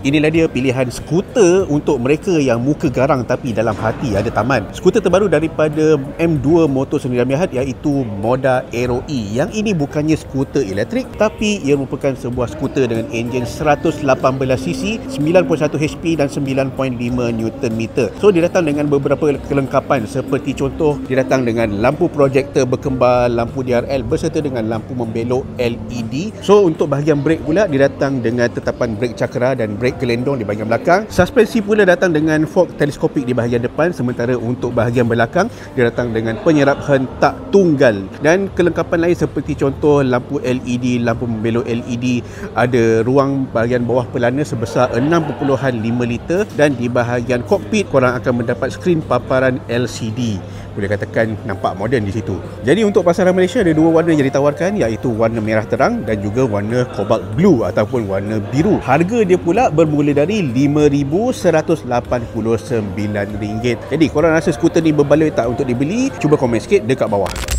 Inilah dia pilihan skuter untuk mereka yang muka garang tapi dalam hati ada taman. Skuter terbaru daripada M2 Motor Sdn Bhd iaitu Moda Aero E. Yang ini bukannya skuter elektrik tapi ia merupakan sebuah skuter dengan enjin 118cc, 91 HP dan 9.5 Nm. So dia datang dengan beberapa kelengkapan seperti contoh dia datang dengan lampu projektor berkembar, lampu DRL berserta dengan lampu membelok LED. So untuk bahagian brake pula dia datang dengan tetapan brake cakra dan brake gelendong di bahagian belakang. Suspensi pula datang dengan fork teleskopik di bahagian depan, sementara untuk bahagian belakang dia datang dengan penyerap hentak tunggal dan kelengkapan lain seperti contoh lampu LED, lampu membelok LED, ada ruang bahagian bawah pelana sebesar 6.5 liter dan di bahagian kokpit korang akan mendapat skrin paparan LCD. Boleh katakan nampak moden di situ. Jadi untuk pasaran Malaysia ada dua warna yang ditawarkan iaitu warna merah terang dan juga warna cobalt blue ataupun warna biru. Harga dia pula bermula dari RM5,189. Jadi korang rasa skuter ni berbaloi tak untuk dibeli? Cuba komen sikit dekat bawah.